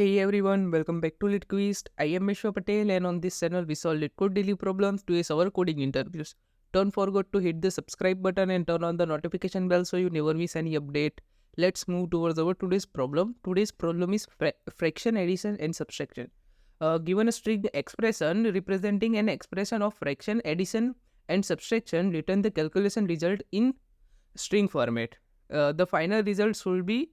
Hey everyone, welcome back to LitQuest. I am Meshwa Patel and on this channel we solve LitCode daily problems to ace our coding interviews. Don't forget to hit the subscribe button and turn on the notification bell so you never miss any update. Let's move towards our today's problem. Today's problem is fraction addition and subtraction. Given a string expression representing an expression of fraction addition and subtraction, return the calculation result in string format. The final result should be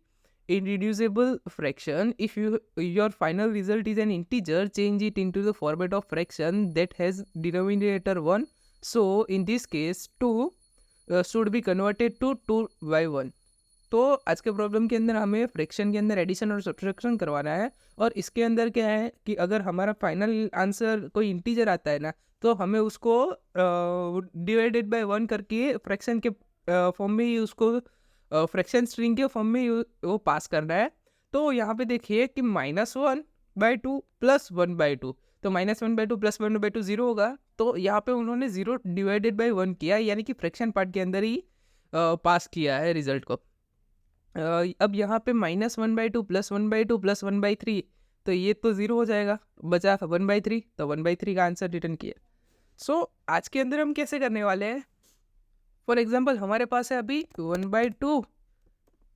irreducible fraction. If your final result is an integer, change it into the format of fraction that has denominator 1. So in this case 2 should be converted to 2 by 1. तो आज के problem के अंदर हमें fraction के अंदर addition और subtraction करवाना है और इसके अंदर क्या है कि अगर हमारा फाइनल आंसर कोई इंटीजर आता है ना तो हमें उसको डिवाइडेड बाय 1 करके फ्रैक्शन के फॉर्म में ही उसको फ्रैक्शन स्ट्रिंग के फॉर्म में वो पास करना है। तो यहाँ पे देखिए कि -1/2 + 1/2, तो -1/2 + 1/2 0 होगा। तो यहाँ पे उन्होंने 0 डिवाइडेड बाय 1 किया, यानी कि फ्रैक्शन पार्ट के अंदर ही पास किया है रिजल्ट को। अब यहाँ पे -1/2 + 1/2 + 1/3, तो ये तो 0 हो जाएगा, बचा 1/3, तो 1/3 का आंसर रिटर्न किया। सो आज के अंदर हम कैसे करने वाले हैं, फॉर एग्जाम्पल हमारे पास है अभी 1/2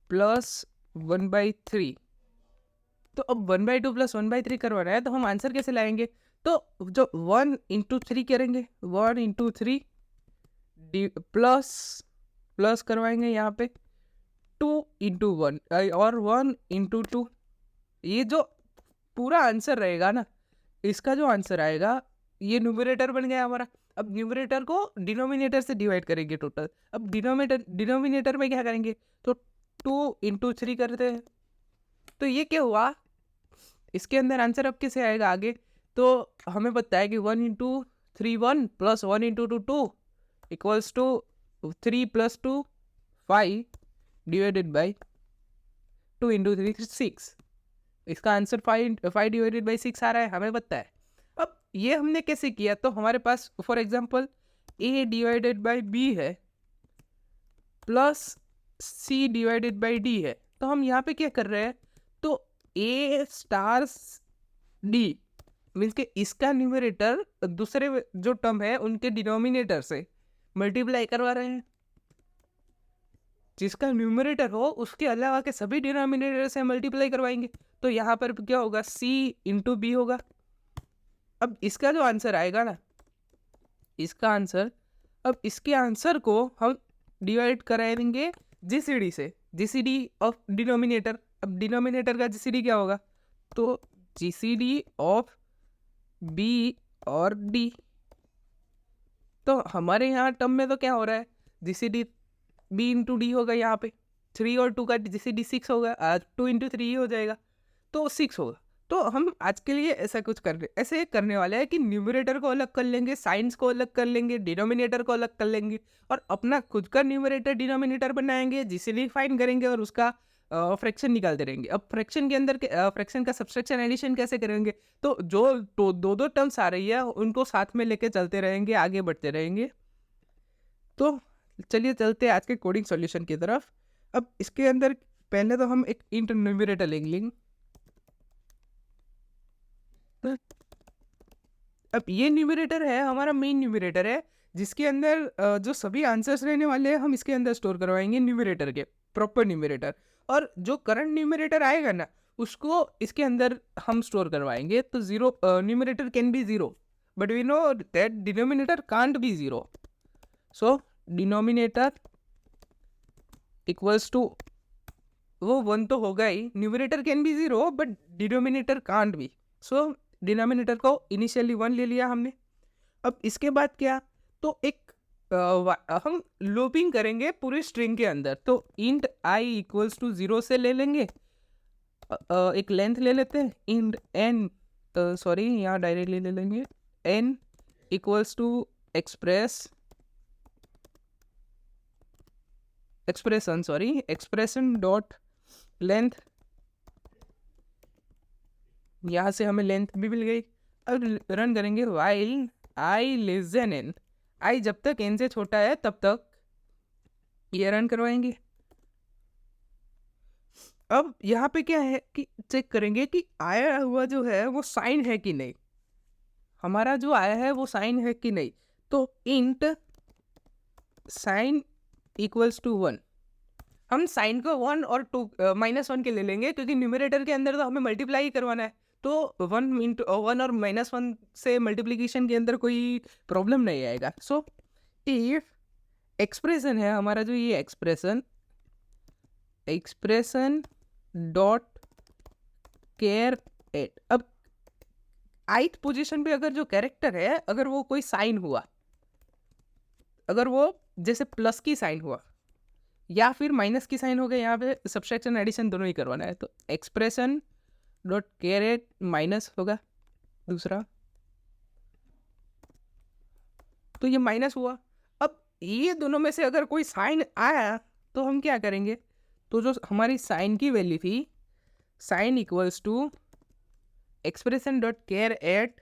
+ 1/3, तो अब 1/2 + 1/3 करवाना है, तो हम आंसर कैसे लाएंगे? तो जो 1 × 3 करेंगे, 1 × 3 प्लस करवाएंगे यहाँ पे 2 × 1 और 1 × 2। ये जो पूरा आंसर रहेगा ना, इसका जो आंसर आएगा ये न्यूमरेटर बन गया हमारा। अब न्यूमरेटर को डिनोमिनेटर से डिवाइड करेंगे टोटल। अब डिनोमिनेटर में क्या करेंगे, तो 2 × 3 करते हैं। तो ये क्या हुआ, इसके अंदर आंसर अब कैसे आएगा आगे? तो हमें पता है कि 1 × 3 1 + 1 × 2 2 = 3 + 2 5 डिवाइडेड बाई 2 × 3 6। इसका आंसर 5 डिवाइडेड बाई 6 आ रहा है, हमें पता है। अब ये हमने कैसे किया, तो हमारे पास for example a divided by b है plus c divided by d है। तो हम यहाँ पे क्या कर रहे हैं, तो a स्टार d मीन्स के इसका न्यूमरेटर दूसरे जो टर्म है उनके डिनोमिनेटर से मल्टीप्लाई करवा रहे हैं। जिसका न्यूमरेटर हो उसके अलावा के सभी डिनोमिनेटर से मल्टीप्लाई करवाएंगे। तो यहाँ पर क्या होगा, c × b होगा। अब इसका जो आंसर आएगा ना, इसका आंसर, अब इसके आंसर को हम डिवाइड कराएंगे जीसीडी से, जीसीडी ऑफ डिनोमिनेटर। अब डिनोमिनेटर का जीसीडी क्या होगा, तो जीसीडी ऑफ b और d। तो हमारे यहाँ टर्म में तो क्या हो रहा है, जीसीडी b × d होगा, यहाँ पे 3 और 2 का जीसीडी 6 होगा, 2 × 3 हो जाएगा, तो 6 होगा। तो हम आज के लिए ऐसा कुछ ऐसे करने वाले हैं कि न्यूमरेटर को अलग कर लेंगे, साइंस को अलग कर लेंगे, डिनोमिनेटर को अलग कर लेंगे और अपना खुद का न्यूमरेटर डिनोमिनेटर बनाएंगे, जीसीडी फाइंड करेंगे और उसका फ्रैक्शन निकालते रहेंगे। अब फ्रैक्शन के अंदर फ्रैक्शन का सब्सट्रैक्शन एडिशन कैसे करेंगे, तो जो दो टर्म्स आ रही है उनको साथ में लेके चलते रहेंगे, आगे बढ़ते रहेंगे। तो चलिए चलते हैं आज के कोडिंग सॉल्यूशन की तरफ। अब इसके अंदर पहले तो हम एक इंट न्यूमरेटर लेंगे। अब ये न्यूमरेटर है हमारा मेन न्यूमरेटर है, जिसके अंदर जो सभी आंसर्स रहने वाले हैं हम इसके अंदर स्टोर करवाएंगे न्यूमरेटर के, प्रॉपर न्यूमरेटर। और जो करंट न्यूमरेटर आएगा ना उसको इसके अंदर हम स्टोर करवाएंगे। तो zero numerator can be 0 but we know that denominator can't be 0। So denominator equals to, वो 1 तो होगा ही, numerator can be 0 but denominator can't be. So denominator को इनिशियली 1 ले लिया हमने। अब इसके बाद क्या, तो एक हम लूपिंग करेंगे पूरे स्ट्रिंग के अंदर। तो इंट i = 0 से ले लेंगे, एक लेंथ ले लेते हैं, इंट n, सॉरी यहाँ डायरेक्टली ले लेंगे, n = एक्सप्रेशन डॉट लेंथ। यहाँ से हमें लेंथ भी मिल गई। अब रन करेंगे while i < n, i जब तक n से छोटा है तब तक ये रन करवाएंगे। अब यहाँ पे क्या है कि चेक करेंगे कि आया हुआ जो है वो साइन है कि नहीं, हमारा जो आया है वो साइन है कि नहीं। तो इंट साइन इक्वल्स टू 1, हम साइन को 1 और 2 -1 के ले लेंगे, क्योंकि न्यूमरेटर के अंदर तो हमें मल्टीप्लाई ही करवाना है। तो 1 और -1 से मल्टीप्लीकेशन के अंदर कोई प्रॉब्लम नहीं आएगा। सो इफ एक्सप्रेशन है हमारा, जो ये एक्सप्रेशन डॉट केयर एट, अब ith पोजीशन पे अगर जो कैरेक्टर है, अगर वो कोई साइन हुआ, अगर वो जैसे प्लस की साइन हुआ या फिर माइनस की साइन हो गया, यहाँ पे सब्सट्रैक्शन एडिशन दोनों ही करवाना है, तो expression dot char eight minus होगा दूसरा, तो ये माइनस हुआ। अब ये दोनों में से अगर कोई साइन आया तो हम क्या करेंगे, तो जो हमारी साइन की वैल्यू थी, sign equals to expression dot char at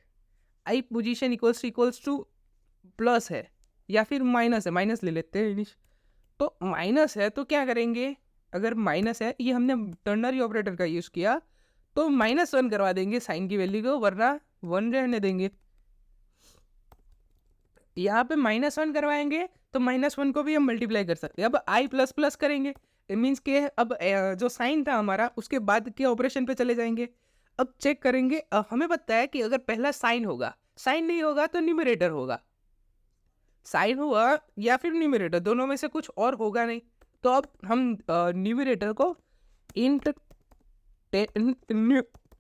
i position equals to plus है या फिर माइनस है, माइनस ले लेते हैं। तो माइनस है तो क्या करेंगे, अगर माइनस है, ये हमने टर्नरी ऑपरेटर का यूज़ किया, तो -1 करवा देंगे साइन की वैल्यू को, वरना 1 रहने देंगे। यहाँ पे -1 करवाएंगे तो -1 को भी हम मल्टीप्लाई कर सकते हैं। अब आई प्लस प्लस करेंगे, मीन्स के अब जो साइन था हमारा उसके बाद के ऑपरेशन पे चले जाएंगे। अब चेक करेंगे, हमें पता है कि अगर पहला साइन होगा, साइन नहीं होगा तो न्यूमरेटर होगा, साइन हुआ या फिर न्यूमरेटर, दोनों में से कुछ और होगा नहीं। तो अब हम न्यूमरेटर को इंट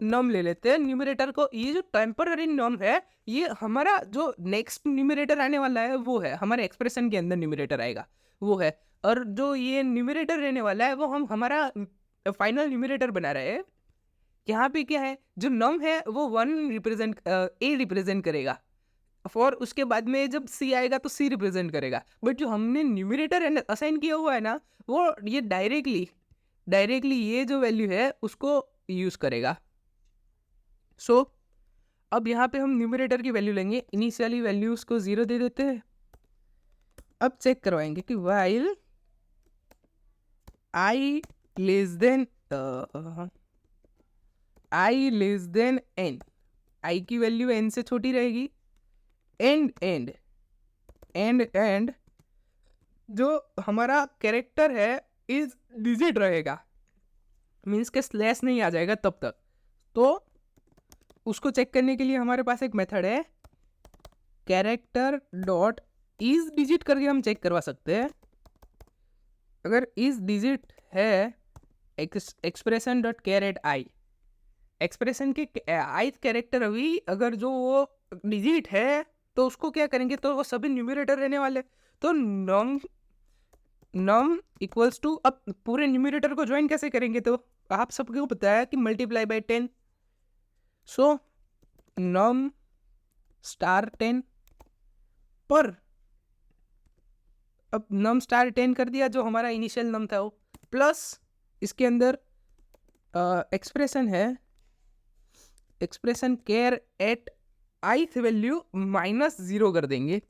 नम ले लेते हैं, न्यूमरेटर को, ये जो टेम्पररी नम है, ये हमारा जो नेक्स्ट न्यूमरेटर आने वाला है वो है, हमारे एक्सप्रेशन के अंदर न्यूमरेटर आएगा वो है, और जो ये न्यूमरेटर रहने वाला है वो हम हमारा फाइनल न्यूमरेटर बना रहे हैं। यहाँ पे क्या है, जो नम है वो 1 रिप्रेजेंट ए रिप्रेजेंट करेगा, फॉर उसके बाद में जब सी आएगा तो सी रिप्रेजेंट करेगा, बट जो हमने न्यूमरेटर असाइन किया हुआ है ना, वो ये डायरेक्टली ये जो वैल्यू है उसको यूज करेगा। सो अब यहाँ पे हम न्यूमरेटर की वैल्यू लेंगे, इनिशियली वैल्यूज को 0 दे देते हैं। अब चेक करवाएंगे कि while I less than n, आई की वैल्यू n से छोटी रहेगी, एंड जो हमारा कैरेक्टर है इज डिजिट रहेगा, मीन्स के स्लैश नहीं आ जाएगा तब तक। तो उसको चेक करने के लिए हमारे पास एक मेथड है, कैरेक्टर डॉट इज डिजिट करके हम चेक करवा सकते हैं। अगर इज डिजिट है expression dot char at I, expression के आई कैरेक्टर अभी अगर जो वो डिजिट है तो उसको क्या करेंगे, तो वो सभी न्यूमरेटर रहने वाले, तो नम इक्वल्स टू, अब पूरे न्यूमरेटर को ज्वाइन कैसे करेंगे, तो आप सबको पता है कि multiply by 10, so num star 10 पर, अब नम स्टार 10 कर दिया, जो हमारा इनिशियल नम था वो, प्लस इसके अंदर एक्सप्रेशन है, expression care at ith value -0 कर देंगे,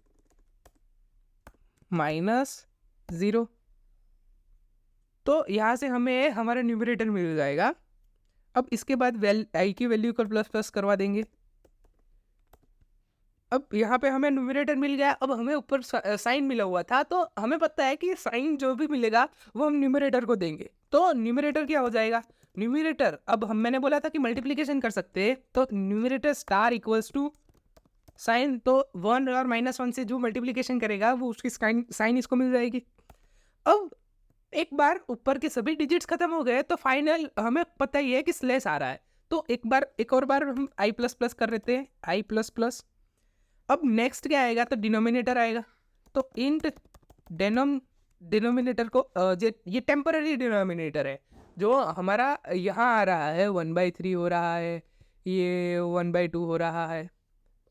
-0, तो यहाँ से हमें हमारा न्यूमरेटर मिल जाएगा। अब इसके बाद आई की वैल्यू को प्लस प्लस करवा देंगे। अब यहाँ पे हमें न्यूमरेटर मिल गया, अब हमें ऊपर साइन मिला हुआ था, तो हमें पता है कि साइन जो भी मिलेगा वो हम न्यूमरेटर को देंगे। तो न्यूमरेटर क्या हो जाएगा, न्यूमरेटर, अब मैंने बोला था कि मल्टीप्लिकेशन कर सकते हैं, तो numerator star equals to sign, तो 1 और -1 से जो मल्टीप्लिकेशन करेगा वो उसकी साइन इसको मिल जाएगी। अब एक बार ऊपर के सभी डिजिट्स खत्म हो गए तो फाइनल हमें पता ही है कि स्लैश आ रहा है, तो एक और बार हम आई प्लस प्लस कर लेते हैं, आई प्लस प्लस। अब नेक्स्ट क्या आएगा, तो डिनोमिनेटर आएगा, तो इंट डिनोमिनेटर को ये टेम्पररी डिनोमिनेटर है, जो हमारा यहाँ आ रहा है 1/3 हो रहा है, ये 1/2 हो रहा है,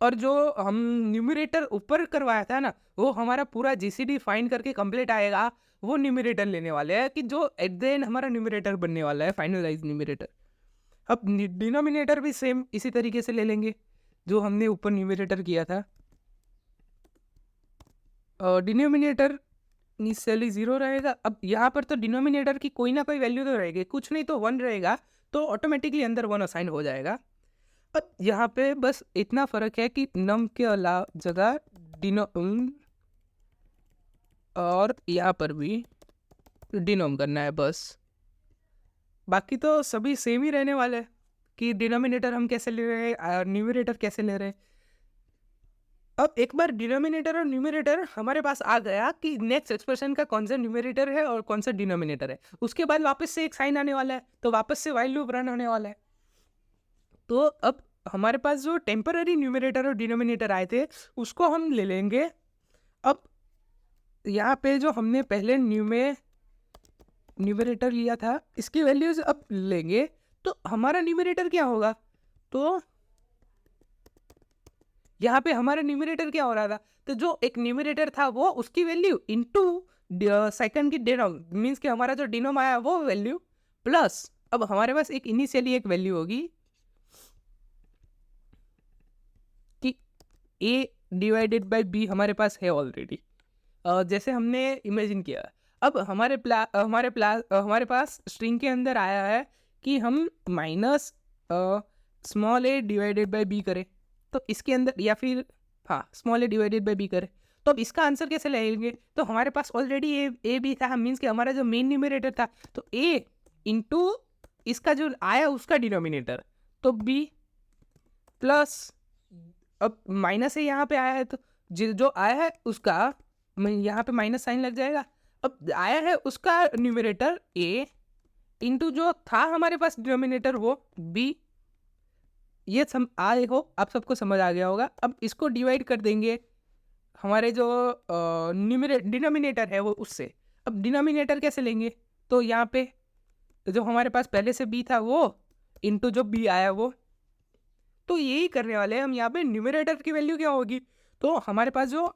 और जो हम न्यूमरेटर ऊपर करवाया था ना, वो हमारा पूरा जीसीडी फाइंड करके कंप्लीट आएगा, वो न्यूमरेटर लेने वाले हैं, कि जो एट द एंड हमारा न्यूमरेटर बनने वाला है, फाइनलाइज न्यूमरेटर। अब डिनोमिनेटर भी सेम इसी तरीके से ले लेंगे जो हमने ऊपर न्यूमरेटर किया था। डिनोमिनेटर इनिशियली 0 रहेगा। अब यहाँ पर तो डिनोमिनेटर की कोई ना कोई वैल्यू तो रहेगी, कुछ नहीं तो 1 रहेगा, तो ऑटोमेटिकली अंदर 1 असाइन हो जाएगा। अब यहाँ पे बस इतना फ़र्क है कि नम के अलावा जगह डिनो और यहाँ पर भी डिनोम करना है बस, बाकी तो सभी सेम ही रहने वाले हैं कि डिनोमिनेटर हम कैसे ले रहे हैं, न्यूमरेटर कैसे ले रहे हैं। अब एक बार डिनोमिनेटर और न्यूमरेटर हमारे पास आ गया कि नेक्स्ट एक्सप्रेशन का कौन सा न्यूमरेटर है और कौन सा डिनोमिनेटर है, उसके बाद वापस से एक साइन आने वाला है, तो वापस से व्हाइल लूप रन होने वाला है। तो अब हमारे पास जो टेम्पररी न्यूमरेटर और डिनोमिनेटर आए थे उसको हम ले लेंगे। अब यहाँ पे जो हमने पहले न्यूमरेटर लिया था इसकी वैल्यूज अब लेंगे, तो हमारा न्यूमरेटर क्या होगा, तो यहाँ पे हमारा न्यूमरेटर क्या हो रहा था, तो जो एक न्यूमरेटर था वो उसकी वैल्यू इनटू सेकंड की डिनोम, मीन्स कि हमारा जो डिनोम आया वो वैल्यू प्लस अब हमारे पास एक इनिशियली एक वैल्यू होगी कि a डिवाइडेड बाय b हमारे पास है ऑलरेडी, जैसे हमने इमेजिन किया। अब हमारे पास स्ट्रिंग के अंदर आया है कि हम minus small a divided by b करें, तो इसके अंदर या फिर हाँ small a divided by b करें, तो अब इसका आंसर कैसे लेंगे, तो हमारे पास ऑलरेडी ए भी था, मीन्स कि हमारा जो मेन न्यूमरेटर था तो a इंटू इसका जो आया उसका डिनोमिनेटर तो b प्लस अब माइनस है यहाँ पे आया है तो जो आया है उसका यहाँ पे माइनस साइन लग जाएगा। अब आया है उसका न्यूमरेटर a इंटू जो था हमारे पास डिनोमिनेटर वो b, ये आई होप आप सबको समझ आ गया होगा। अब इसको डिवाइड कर देंगे हमारे जो डिनोमिनेटर है वो उससे। अब डिनोमिनेटर कैसे लेंगे, तो यहाँ पे जो हमारे पास पहले से b था वो इंटू जो b आया वो, तो यही करने वाले हैं हम। यहाँ पे न्यूमरेटर की वैल्यू क्या होगी, तो हमारे पास जो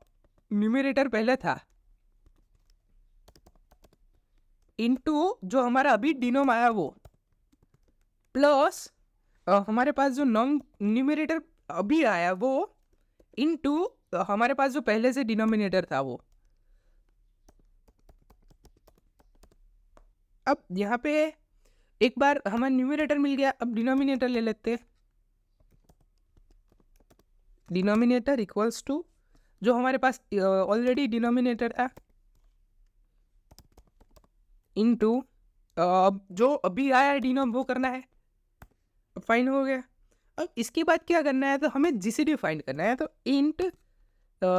न्यूमरेटर पहले था इंटू जो हमारा अभी डिनोम आया वो प्लस हमारे पास जो नॉन न्यूमरेटर अभी आया वो इंटू हमारे पास जो पहले से डिनोमिनेटर था वो। अब यहाँ पे एक बार हमें न्यूमरेटर मिल गया, अब डिनोमिनेटर ले लेते हैं। डिनोमिनेटर इक्वल्स टू जो हमारे पास ऑलरेडी डिनोमिनेटर था इंटू जो अभी आया है डिनोम वो करना है, फाइन हो गया। अब इसके बाद क्या करना है, तो हमें जीसीडी फाइंड करना है, तो इंट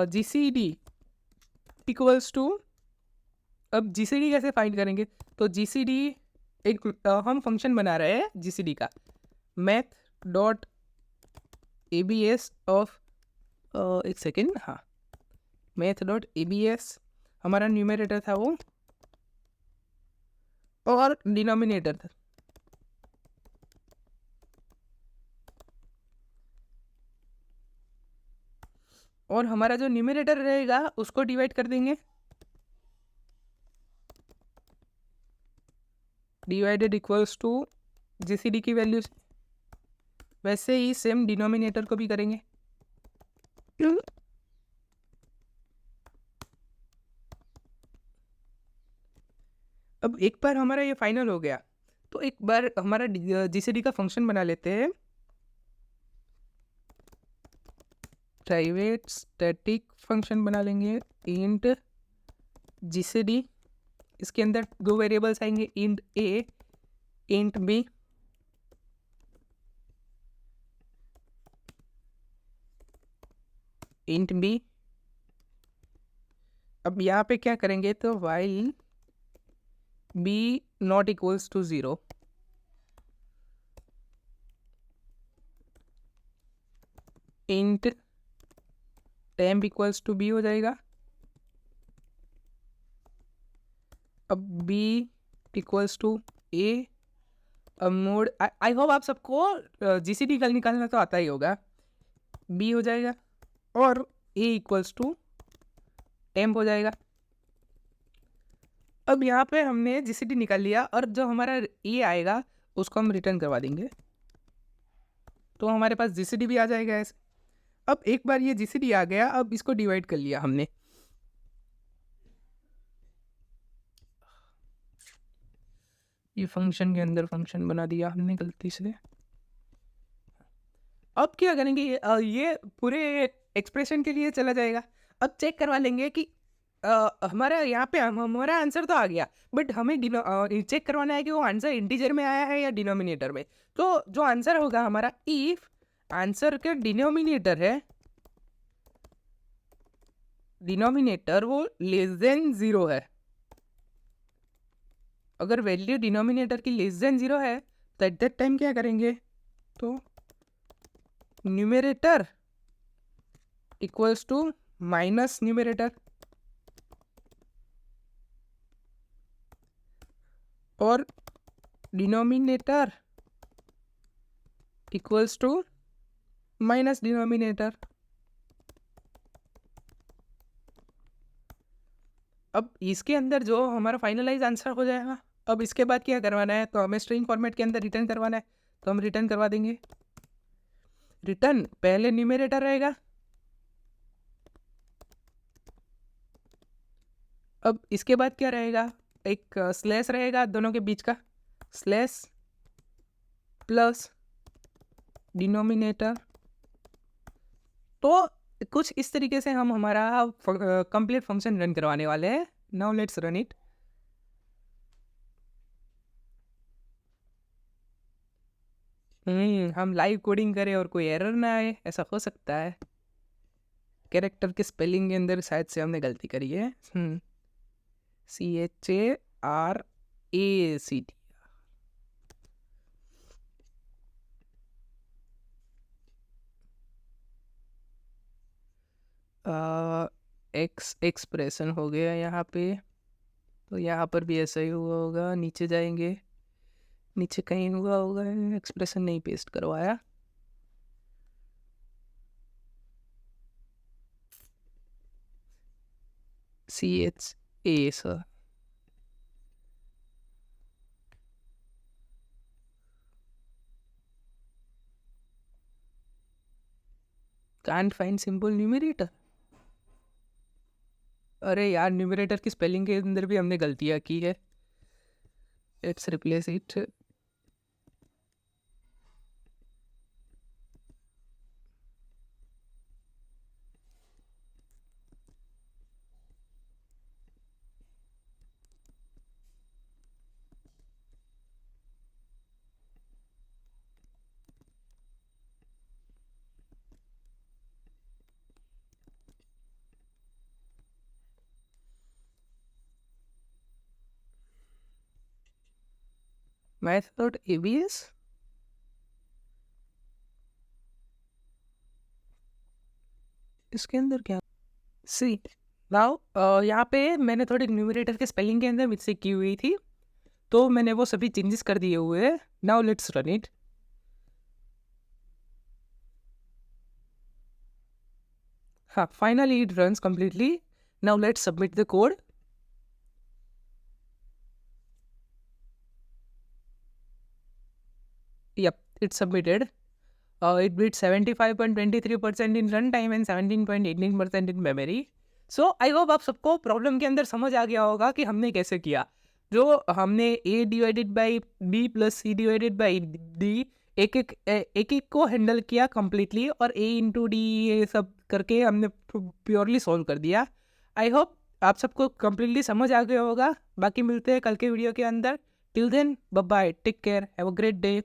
जीसीडी इक्वल्स टू, अब जीसीडी कैसे फाइंड करेंगे, तो जीसीडी एक हम फंक्शन बना रहे हैं जीसीडी का, मैथ डॉट abs ऑफ एक सेकेंड, हाँ मैथ डॉट abs हमारा न्यूमरेटर था वो और डिनोमिनेटर था, और हमारा जो न्यूमरेटर रहेगा उसको डिवाइड कर देंगे, डिवाइडेड इक्वल्स टू जीसीडी की वैल्यू, वैसे ही सेम डिनोमिनेटर को भी करेंगे। अब एक बार हमारा ये फाइनल हो गया, तो एक बार हमारा जीसीडी का फंक्शन बना लेते हैं, प्राइवेट स्टैटिक फंक्शन बना लेंगे इंट जीसीडी, इसके अंदर दो वेरिएबल्स आएंगे int a int b। Int b, अब यहाँ पे क्या करेंगे, तो while b not equals to 0 int temp equals to b हो जाएगा। अब b इक्वल्स टू a, अब मोड आई होप आप सबको जीसीडी कल निकालना तो आता ही होगा, b हो जाएगा और a इक्वल्स टू temp हो जाएगा। अब यहाँ पे हमने जीसीडी निकाल लिया और जो हमारा a आएगा उसको हम रिटर्न करवा देंगे, तो हमारे पास जीसीडी भी आ जाएगा ऐसे। अब एक बार ये जीसीडी आ गया, अब इसको डिवाइड कर लिया हमने, ये फंक्शन के अंदर फंक्शन बना दिया हमने गलती से। अब क्या करेंगे, ये पूरे एक्सप्रेशन के लिए चला जाएगा। अब चेक करवा लेंगे कि हमारा यहाँ पे हमारा आंसर तो आ गया, बट हमें चेक करवाना है कि वो आंसर इंटीजर में आया है या डिनोमिनेटर में। तो जो आंसर होगा हमारा, इफ आंसर के डिनोमिनेटर है, डिनोमिनेटर वो लेस देन 0 है, अगर वैल्यू डिनोमिनेटर की लेस देन 0 है तो एट दैट टाइम क्या करेंगे, तो numerator equals to minus numerator, और denominator equals to minus denominator. अब इसके अंदर जो हमारा फाइनलाइज आंसर हो जाएगा। अब इसके बाद क्या करवाना है, तो हमें स्ट्रिंग फॉर्मेट के अंदर रिटर्न करवाना है, तो हम रिटर्न करवा देंगे। रिटर्न पहले न्यूमरेटर रहेगा, अब इसके बाद क्या रहेगा, एक स्लैश रहेगा दोनों के बीच का, स्लैश प्लस डिनोमिनेटर। तो कुछ इस तरीके से हम हमारा कंप्लीट फंक्शन रन करवाने वाले हैं। Now let's run it. हम लाइव कोडिंग करें और कोई एरर ना आए, ऐसा हो सकता है। कैरेक्टर के स्पेलिंग के अंदर शायद से हमने गलती करी है। CHARACT, एक्सप्रेशन हो गया यहाँ पे, तो यहाँ पर भी ऐसा ही हुआ होगा। नीचे जाएंगे, नीचे कहीं हुआ होगा, एक्सप्रेशन नहीं पेस्ट करवाया। CHA sir, can't find simple numerator. अरे यार, न्यूमरेटर की स्पेलिंग के अंदर भी हमने गलतियाँ की है। Let's replace it. math.abs, इसके अंदर क्या, सी नाउ यहाँ पे मैंने थोड़ी न्यूमरेटर के स्पेलिंग के अंदर मिस्टेक की हुई थी, तो मैंने वो सभी चेंजेस कर दिए हुए हैं। Now let's run it. हाँ, finally it runs completely. Now let's submit the code. Yep, it's submitted. It beat 75.23% in runtime and 17.18% in memory. So I hope आप सबको प्रॉब्लम के अंदर समझ आ गया होगा कि हमने कैसे किया। जो हमने a divided by b plus c divided by d एक एक को हैंडल किया कम्प्लीटली, और a इंटू डी ये सब करके हमने प्योरली सॉल्व कर दिया। आई होप आप सबको कम्प्लीटली समझ आ गया होगा। बाकी मिलते हैं कल के वीडियो के अंदर। Till then bye bye, take care, have a great day.